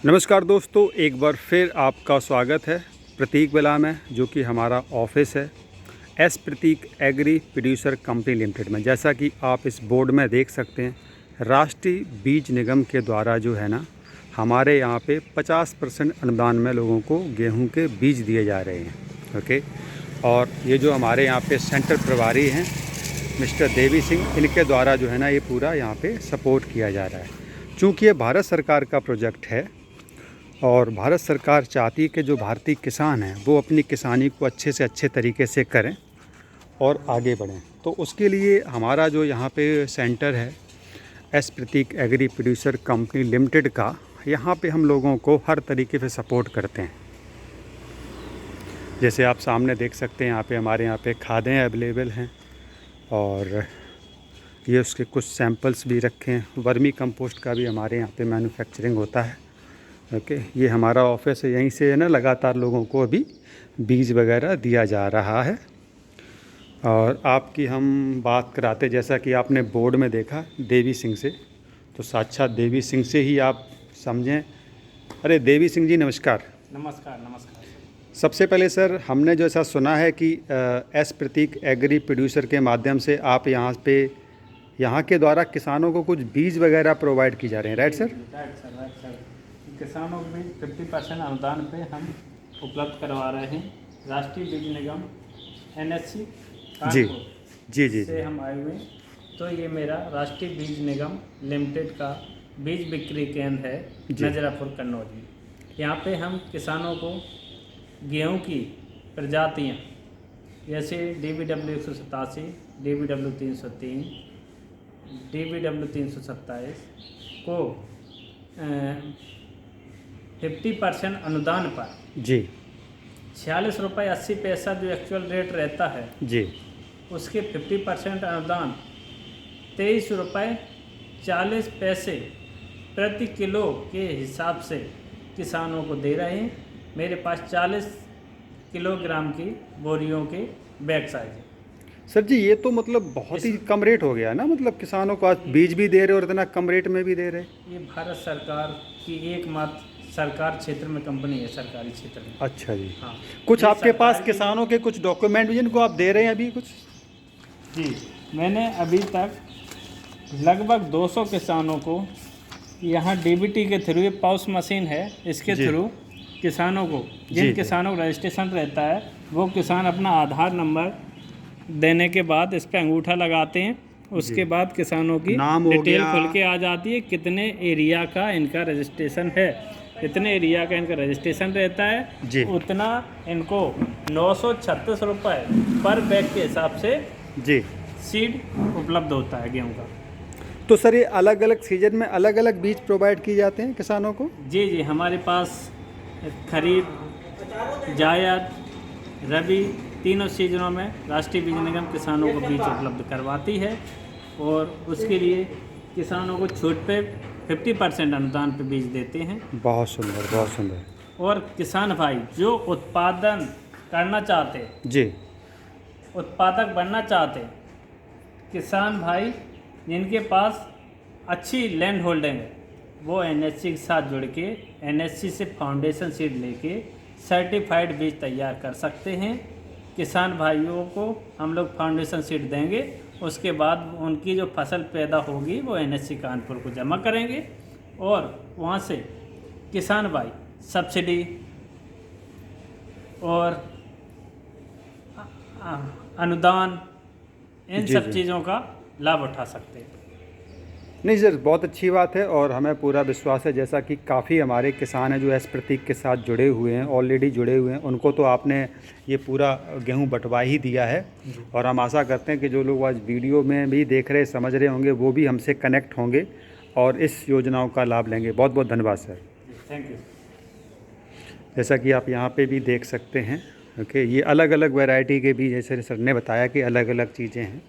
नमस्कार दोस्तों, एक बार फिर आपका स्वागत है प्रतीक विला में, जो कि हमारा ऑफिस है एस प्रतीक एग्री प्रोड्यूसर कंपनी लिमिटेड में। जैसा कि आप इस बोर्ड में देख सकते हैं, राष्ट्रीय बीज निगम के द्वारा जो है ना, हमारे यहाँ पे 50% अनुदान में लोगों को गेहूं के बीज दिए जा रहे हैं। ओके, और ये जो हमारे यहाँ पे सेंटर प्रभारी हैं मिस्टर देवी सिंह, इनके द्वारा जो है ना ये पूरा यहाँ पे सपोर्ट किया जा रहा है। चूँकि ये भारत सरकार का प्रोजेक्ट है और भारत सरकार चाहती है कि जो भारतीय किसान हैं वो अपनी किसानी को अच्छे से अच्छे तरीके से करें और आगे बढ़ें। तो उसके लिए हमारा जो यहाँ पे सेंटर है एस प्रतीक एग्री प्रोड्यूसर कंपनी लिमिटेड का, यहाँ पे हम लोगों को हर तरीके से सपोर्ट करते हैं। जैसे आप सामने देख सकते हैं, यहाँ पे हमारे यहाँ पे खादें अवेलेबल हैं और ये उसके कुछ सैंपल्स भी रखे हैं। वर्मी कंपोस्ट का भी हमारे यहाँ पे मैन्युफैक्चरिंग होता है। ओके, ये हमारा ऑफिस है, यहीं से है ना लगातार लोगों को अभी बीज वगैरह दिया जा रहा है। और आपकी हम बात कराते, जैसा कि आपने बोर्ड में देखा देवी सिंह से, तो साक्षात देवी सिंह से ही आप समझें। अरे देवी सिंह जी नमस्कार। नमस्कार। नमस्कार सबसे पहले सर, हमने जो ऐसा सुना है कि एस प्रतीक एग्री प्रोड्यूसर के माध्यम से आप यहाँ के द्वारा किसानों को कुछ बीज वगैरह प्रोवाइड की जा रहे हैं, राइट सर? Right sir. किसानों को भी 50% अनुदान पे हम उपलब्ध करवा रहे हैं। राष्ट्रीय बीज निगम NSC जी जी जी से हम आए हुए। तो ये मेरा राष्ट्रीय बीज निगम लिमिटेड का बीज बिक्री केंद्र है नजरापुर कन्नौज। यहाँ पे हम किसानों को गेहूं की प्रजातियाँ जैसे DBW 187, DBW 303, DBW 327 को 50% अनुदान पर जी 46 रुपये 80 पैसा जो एक्चुअल रेट रहता है जी, उसके 50% अनुदान 23 रुपये 40 पैसे प्रति किलो के हिसाब से किसानों को दे रहे हैं। मेरे पास 40 किलोग्राम की बोरियों के बैग साइज है। सर जी ये तो मतलब बहुत ही कम रेट हो गया ना, मतलब किसानों को आज बीज भी दे रहे और इतना कम रेट में भी दे रहे। ये भारत सरकार की एकमात्र सरकार क्षेत्र में कंपनी है, सरकारी क्षेत्र में। अच्छा जी, हाँ। कुछ ये आपके पास सरकार किसानों के कुछ डॉक्यूमेंट भी जिनको आप दे रहे हैं अभी कुछ? जी, मैंने अभी तक लगभग 200 किसानों को यहाँ DBT के थ्रू, ये पाउस मशीन है, इसके जी। थ्रू किसानों को, जिन किसानों का रजिस्ट्रेशन रहता है, वो किसान अपना आधार नंबर देने के बाद इस पर अंगूठा लगाते हैं। उसके बाद किसानों की नाम हो डिटेल गया। खुल के आ जाती है, कितने एरिया का इनका रजिस्ट्रेशन है। जितने एरिया का इनका रजिस्ट्रेशन रहता है जी। उतना इनको 936 रुपये पर बैग के हिसाब से जी, सीड उपलब्ध होता है गेहूं का। तो सर ये अलग अलग सीजन में अलग अलग बीज प्रोवाइड किए जाते हैं किसानों को? जी जी, हमारे पास खरीफ, जायद, रबी तीनों सीजनों में राष्ट्रीय बीज निगम किसानों को बीज उपलब्ध करवाती है और उसके लिए किसानों को छूट पे 50% अनुदान पे बीज देते हैं। बहुत सुंदर, बहुत सुंदर। और किसान भाई जो उत्पादन करना चाहते, जी, उत्पादक बनना चाहते, किसान भाई जिनके पास अच्छी लैंड होल्डिंग है, वो NSC के साथ जुड़ के NSC से फाउंडेशन सीड लेके सर्टिफाइड बीज तैयार कर सकते हैं। किसान भाइयों को हम लोग फाउंडेशन सीड देंगे, उसके बाद उनकी जो फसल पैदा होगी वो NSC कानपुर को जमा करेंगे और वहाँ से किसान भाई सब्सिडी और अनुदान इन जी, सब जी। चीज़ों का लाभ उठा सकते हैं। नहीं सर, बहुत अच्छी बात है और हमें पूरा विश्वास है, जैसा कि काफ़ी हमारे किसान हैं जो एस प्रतीक के साथ जुड़े हुए हैं, ऑलरेडी जुड़े हुए हैं, उनको तो आपने ये पूरा गेहूं बंटवा ही दिया है। और हम आशा करते हैं कि जो लोग आज वीडियो में भी देख रहे समझ रहे होंगे वो भी हमसे कनेक्ट होंगे और इस योजनाओं का लाभ लेंगे। बहुत बहुत धन्यवाद सर। Thank you. जैसा कि आप यहाँ पे भी देख सकते हैं, ओके, ये अलग अलग वैरायटी के बीज, जैसे सर ने बताया कि अलग अलग चीज़ें हैं।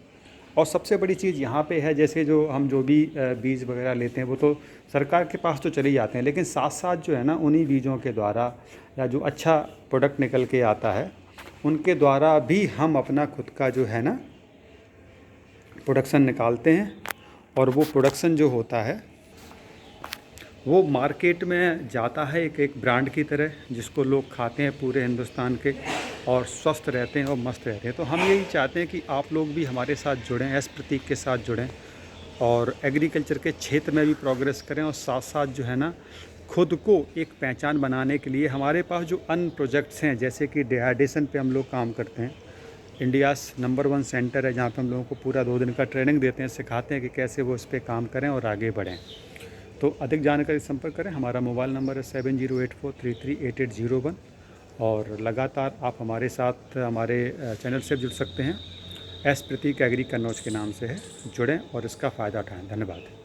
और सबसे बड़ी चीज़ यहाँ पे है, जैसे जो हम जो भी बीज वगैरह लेते हैं वो तो सरकार के पास तो चले जाते हैं, लेकिन साथ साथ जो है ना उन्हीं बीजों के द्वारा या जो अच्छा प्रोडक्ट निकल के आता है उनके द्वारा भी हम अपना खुद का जो है ना प्रोडक्शन निकालते हैं। और वो प्रोडक्शन जो होता है वो मार्केट में जाता है एक ब्रांड की तरह, जिसको लोग खाते हैं पूरे हिंदुस्तान के और स्वस्थ रहते हैं और मस्त रहते हैं। तो हम यही चाहते हैं कि आप लोग भी हमारे साथ जुड़ें, एस प्रतीक के साथ जुड़ें और एग्रीकल्चर के क्षेत्र में भी प्रोग्रेस करें और साथ साथ जो है ना, खुद को एक पहचान बनाने के लिए हमारे पास जो अन्य प्रोजेक्ट्स हैं, जैसे कि डिहाइड्रेशन पे हम लोग काम करते हैं। इंडियाज़ नंबर 1 सेंटर है जहाँ पे हम लोगों को पूरा 2 दिन का ट्रेनिंग देते हैं, सिखाते हैं कि कैसे वो इस पे काम करें और आगे बढ़ें। तो अधिक जानकारी संपर्क करें। हमारा मोबाइल नंबर है 7084338801 और लगातार आप हमारे साथ हमारे चैनल से जुड़ सकते हैं। एस प्रतीक एग्री कन्नौज के नाम से है, जुड़ें और इसका फ़ायदा उठाएँ। धन्यवाद।